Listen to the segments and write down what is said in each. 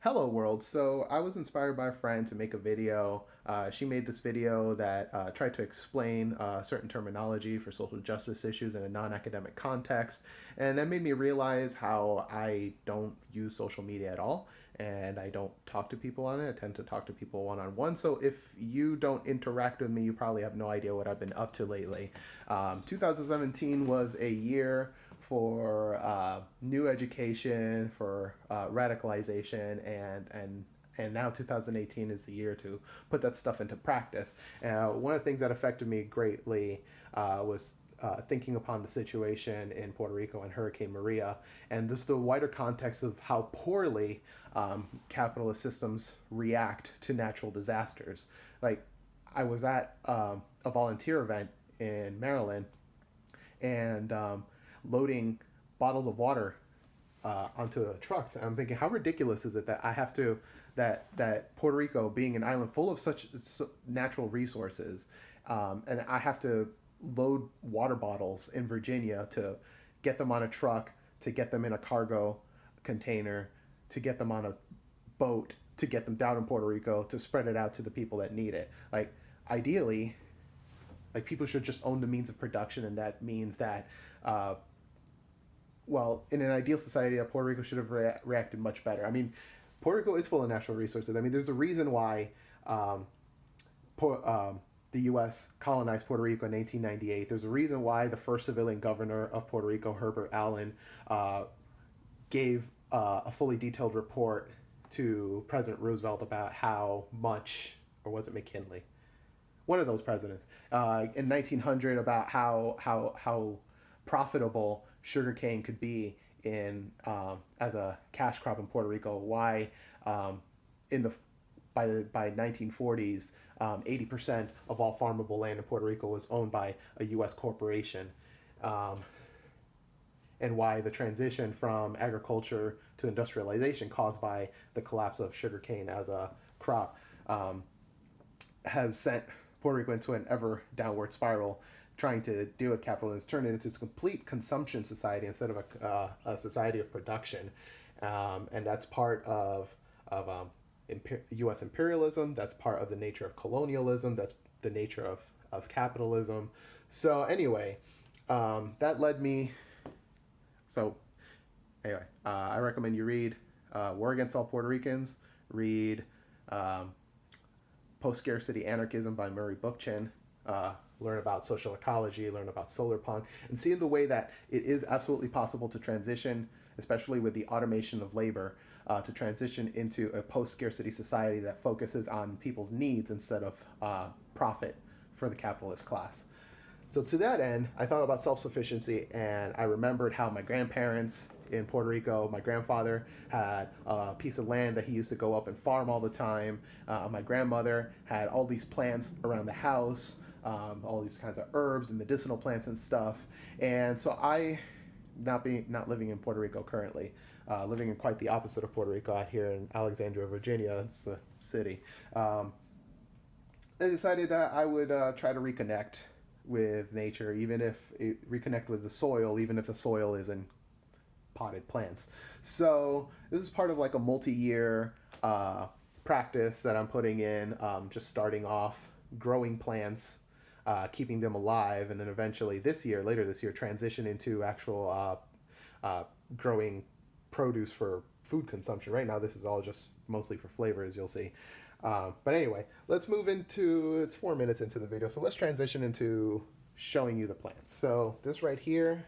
Hello world. So I was inspired by a friend to make a video. She made this video that tried to explain certain terminology for social justice issues in a non-academic context, and that made me realize how I don't use social media at all, and I don't talk to people on it. I tend to talk to people one-on-one. So if you don't interact with me, you probably have no idea what I've been up to lately. 2017 was a year for new education, for radicalization, and now 2018 is the year to put that stuff into practice. One of the things that affected me greatly was thinking upon the situation in Puerto Rico and Hurricane Maria, and just the wider context of how poorly capitalist systems react to natural disasters. Like, I was at a volunteer event in Maryland, and loading bottles of water onto trucks. And I'm thinking, how ridiculous is it that I have to that Puerto Rico, being an island full of such natural resources, and I have to load water bottles in Virginia to get them on a truck, to get them in a cargo container, to get them on a boat, to get them down in Puerto Rico, to spread it out to the people that need it. Like, ideally, like, people should just own the means of production, and that means that well, in an ideal society, Puerto Rico should have reacted much better. I mean, Puerto Rico is full of natural resources. I mean, there's a reason why the U.S. colonized Puerto Rico in 1898. There's a reason why the first civilian governor of Puerto Rico, Herbert Allen, gave a fully detailed report to President Roosevelt about how much, or was it McKinley? One of those presidents, in 1900, about how profitable sugarcane could be in as a cash crop in Puerto Rico. Why in the by 1940s, 80% of all farmable land in Puerto Rico was owned by a U.S. corporation. And why the transition from agriculture to industrialization caused by the collapse of sugarcane as a crop has sent Puerto Rico into an ever downward spiral, trying to deal with capitalism. It's turned it into a complete consumption society instead of a society of production, and that's part of U.S. imperialism. That's part of the nature of colonialism. That's the nature of capitalism. So anyway, that led me. So anyway, I recommend you read War Against All Puerto Ricans. Read Post-Scarcity Anarchism by Murray Bookchin. Learn about social ecology, learn about solar punk, and see the way that it is absolutely possible to transition, especially with the automation of labor, to transition into a post-scarcity society that focuses on people's needs instead of profit for the capitalist class. So to that end, I thought about self-sufficiency, and I remembered how my grandparents in Puerto Rico, my grandfather had a piece of land that he used to go up and farm all the time. My grandmother had all these plants around the house, all these kinds of herbs and medicinal plants and stuff. And so I, not living in Puerto Rico currently, living in quite the opposite of Puerto Rico out here in Alexandria, Virginia. It's a city. I decided that I would try to reconnect with nature, even if reconnect with the soil, even if the soil is in potted plants. So this is part of like a multi-year practice that I'm putting in, just starting off growing plants, keeping them alive, and then eventually later this year, transition into actual growing produce for food consumption. Right now, this is all just mostly for flavor, as you'll see. But anyway, let's move into, it's 4 minutes into the video, so let's transition into showing you the plants. So this right here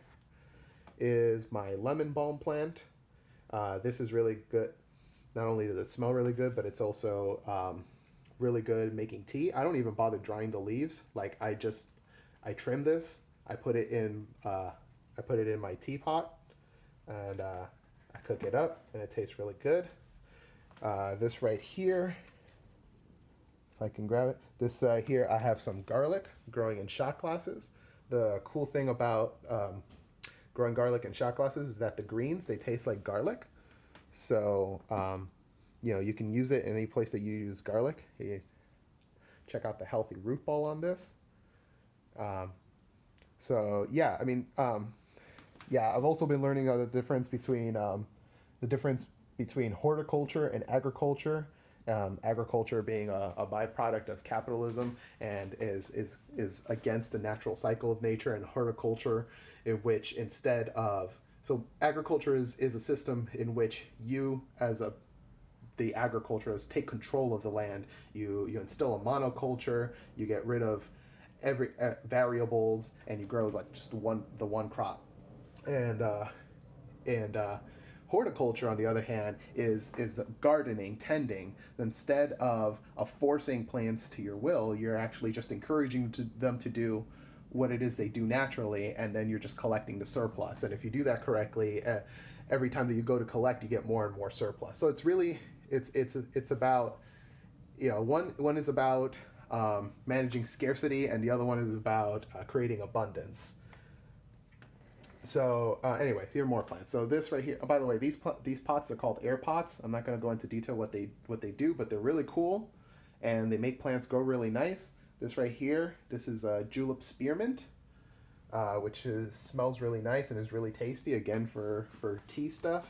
is my lemon balm plant. This is really good. Not only does it smell really good, but it's also really good making tea. I don't even bother drying the leaves. Like, I trim this, I put it in my teapot, and I cook it up, and it tastes really good. This right here, if I can grab it. This here, I have some garlic growing in shot glasses. The cool thing about growing garlic in shot glasses is that the greens, they taste like garlic. So, you can use it in any place that you use garlic. Hey, check out the healthy root ball on this. So yeah, I mean, yeah, I've also been learning the difference between the difference between horticulture and agriculture. Agriculture being a byproduct of capitalism and is against the natural cycle of nature, and horticulture, in which instead of so agriculture is a system in which you as a the agriculturists take control of the land. You instill a monoculture. You get rid of every variables, and you grow like just the one crop. And horticulture, on the other hand, is gardening, tending. Instead of forcing plants to your will, you're actually just encouraging them to do what it is they do naturally, and then you're just collecting the surplus. And if you do that correctly, every time that you go to collect, you get more and more surplus. So it's really it's about, you know, one is about managing scarcity, and the other one is about creating abundance. So anyway, here are more plants. So this right here. Oh, by the way, these pots are called air pots. I'm not going to go into detail what they do, but they're really cool, and they make plants grow really nice. This right here, this is julep spearmint, which smells really nice and is really tasty. Again, for tea stuff.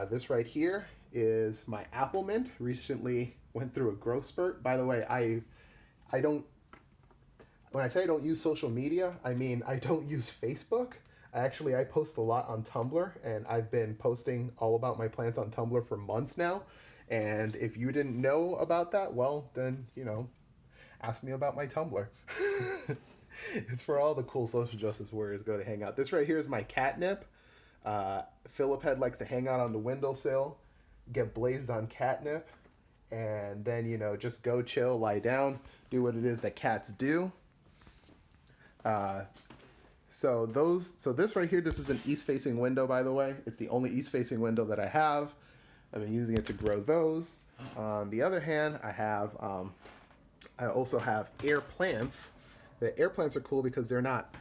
This right here is my apple mint. Recently went through a growth spurt. By the way, I don't. When I say I don't use social media, I mean I don't use Facebook. I post a lot on Tumblr, and I've been posting all about my plants on Tumblr for months now. And if you didn't know about that, well, then, you know, ask me about my Tumblr. It's for all the cool social justice warriors go to hang out. This right here is my catnip. Philip Head likes to hang out on the windowsill, get blazed on catnip, and then, you know, just go chill, lie down, do what it is that cats do. So this right here, this is an east-facing window, by the way. It's the only east-facing window that I have. I've been using it to grow those. On the other hand, I also have air plants. The air plants are cool because they're not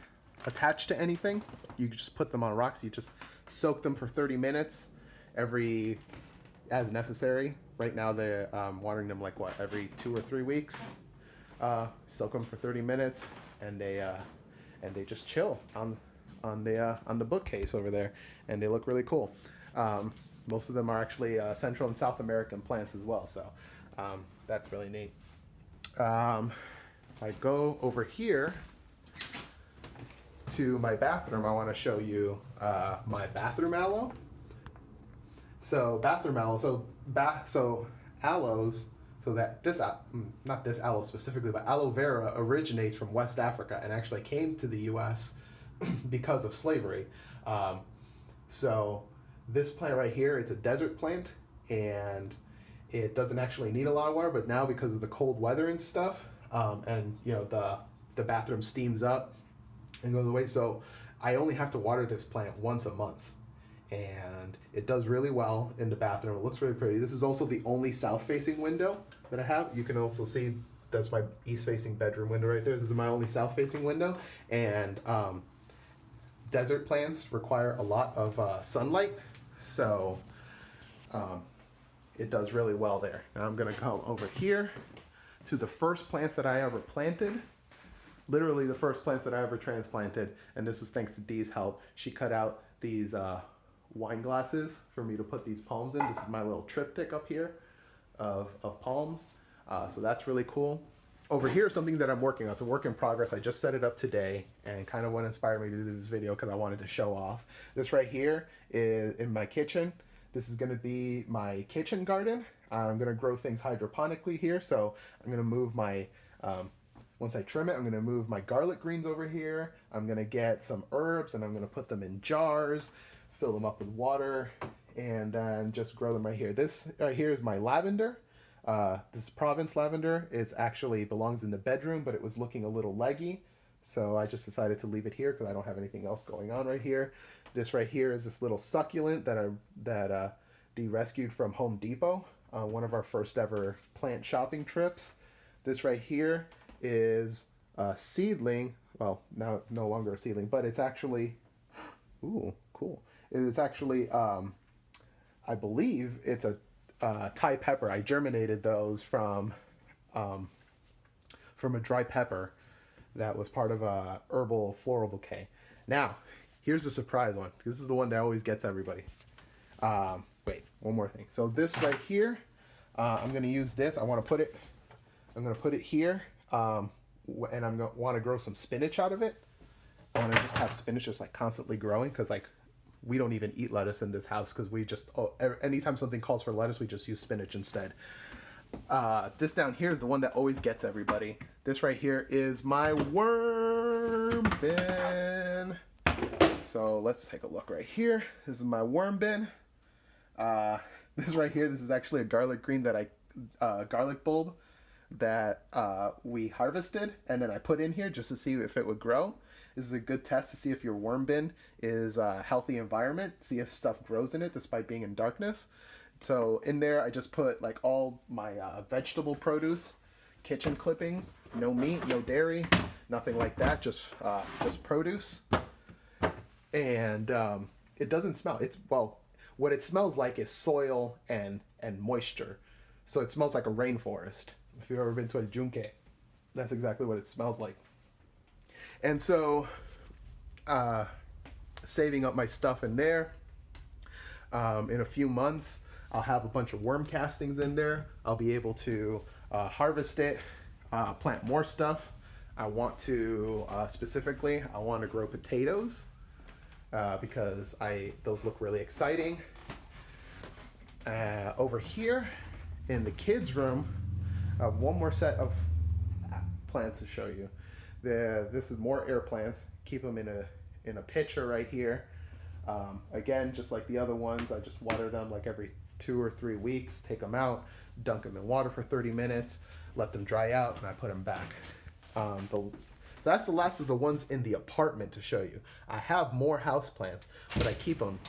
attached to anything. You just put them on rocks. You just soak them for 30 minutes as necessary. Right now they're watering them like every 2 or 3 weeks. Soak them for 30 minutes, and they just chill on the bookcase over there, and they look really cool. Most of them are actually Central and South American plants as well, so that's really neat. I go over here to my bathroom. I want to show you my bathroom aloe. So bathroom aloe, so aloes. So that not this aloe specifically, but aloe vera originates from West Africa and actually came to the U.S. because of slavery. So this plant right here, it's a desert plant, and it doesn't actually need a lot of water, but now because of the cold weather and stuff, and you know the bathroom steams up and goes away, so I only have to water this plant once a month. And it does really well in the bathroom. It looks really pretty. This is also the only south-facing window that I have. You can also see that's my east-facing bedroom window right there. This is my only south-facing window. And desert plants require a lot of sunlight, so it does really well there. Now I'm going to come over here to the first plants that I ever planted. Literally the first plants that I ever transplanted, and this is thanks to Dee's help. She cut out these wine glasses for me to put these palms in. This is my little triptych up here of palms. So that's really cool. Over here, something that I'm working on. It's a work in progress. I just set it up today, and kind of what inspired me to do this video because I wanted to show off. This right here is in my kitchen. This is going to be my kitchen garden. I'm going to grow things hydroponically here. So I'm going to move my, once I trim it, I'm going to move my garlic greens over here. I'm going to get some herbs, and I'm going to put them in jars, fill them up with water, and then just grow them right here. This right here is my lavender. This is Provence lavender. It actually belongs in the bedroom, but it was looking a little leggy, so I just decided to leave it here because I don't have anything else going on right here. This right here is this little succulent that Dee rescued from Home Depot, one of our first ever plant shopping trips. This right here is a seedling. Well, now no longer a seedling, but it's actually, ooh, cool. It's actually, I believe it's a Thai pepper. I germinated those from a dry pepper that was part of a herbal floral bouquet. Now, here's the surprise one. This is the one that always gets everybody. wait, one more thing. So this right here, I'm gonna use this. I'm gonna put it here, and I'm gonna want to grow some spinach out of it. I want to just have spinach just like constantly growing because like we don't even eat lettuce in this house because we just anytime something calls for lettuce, we just use spinach instead. This down here is the one that always gets everybody. This right here is my worm bin. So let's take a look right here. This is my worm bin. This right here, this is actually a garlic green that garlic bulb that we harvested, and then I put in here just to see if it would grow. This is a good test to see if your worm bin is a healthy environment, see if stuff grows in it despite being in darkness. So in there, I just put like all my vegetable produce, kitchen clippings, no meat, no dairy, nothing like that, just produce. And it doesn't smell. What it smells like is soil and moisture. So it smells like a rainforest. If you've ever been to a junque, that's exactly what it smells like. And so, saving up my stuff in there, in a few months, I'll have a bunch of worm castings in there. I'll be able to harvest it, plant more stuff. I want to, specifically, I want to grow potatoes because those look really exciting. Over here in the kids' room, I have one more set of plants to show you. This is more air plants. Keep them in a pitcher right here. Again, just like the other ones, I just water them like every 2 or 3 weeks. Take them out, dunk them in water for 30 minutes, let them dry out, and I put them back. So that's the last of the ones in the apartment to show you. I have more house plants, but I keep them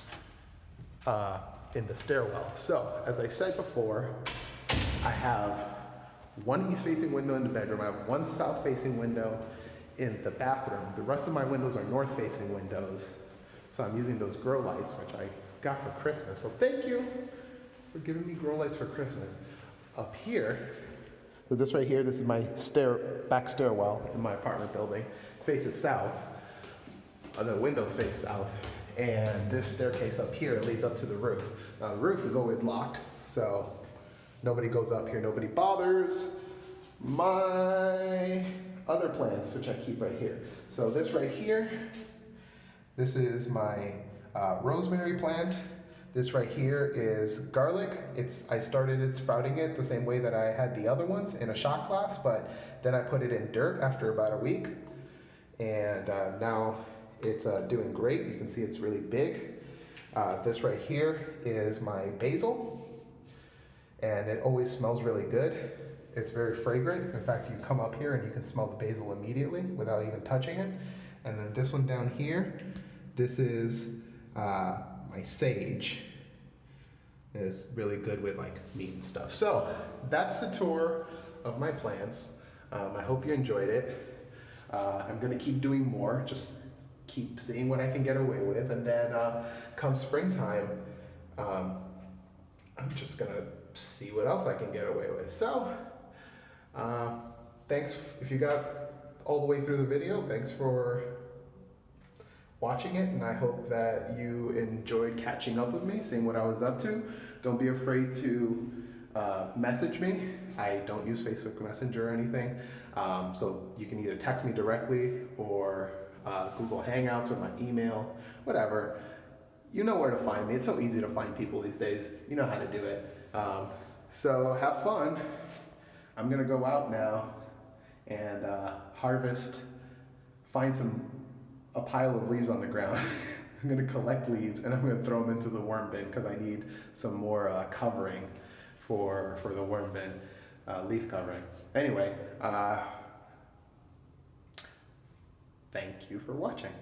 in the stairwell. So as I said before, I have one east-facing window in the bedroom. I have one south-facing window in the bathroom. The rest of my windows are north-facing windows. So I'm using those grow lights, which I got for Christmas. So thank you for giving me grow lights for Christmas. Up here, so this right here, this is my back stairwell in my apartment building. Faces south. The windows face south. And this staircase up here leads up to the roof. Now the roof is always locked, so nobody goes up here, nobody bothers my other plants, which I keep right here. So this right here, this is my rosemary plant. This right here is garlic. I started sprouting it the same way that I had the other ones in a shot glass, but then I put it in dirt after about a week. And now it's doing great. You can see it's really big. This right here is my basil. And it always smells really good. It's very fragrant. In fact, you come up here and you can smell the basil immediately without even touching it. And then this one down here, this is my sage. It's really good with like meat and stuff. So that's the tour of my plants. I hope you enjoyed it. I'm gonna keep doing more, just keep seeing what I can get away with. And then come springtime, I'm just gonna see what else I can get away with. So, thanks if you got all the way through the video. Thanks for watching it, and I hope that you enjoyed catching up with me, seeing what I was up to. Don't be afraid to message me. I don't use Facebook Messenger or anything, so you can either text me directly or Google Hangouts or my email, whatever. You know where to find me. It's so easy to find people these days. You know how to do it. So have fun. I'm gonna go out now and harvest, find a pile of leaves on the ground. I'm gonna collect leaves and I'm gonna throw them into the worm bin because I need some more covering for the worm bin, leaf covering. Anyway, thank you for watching.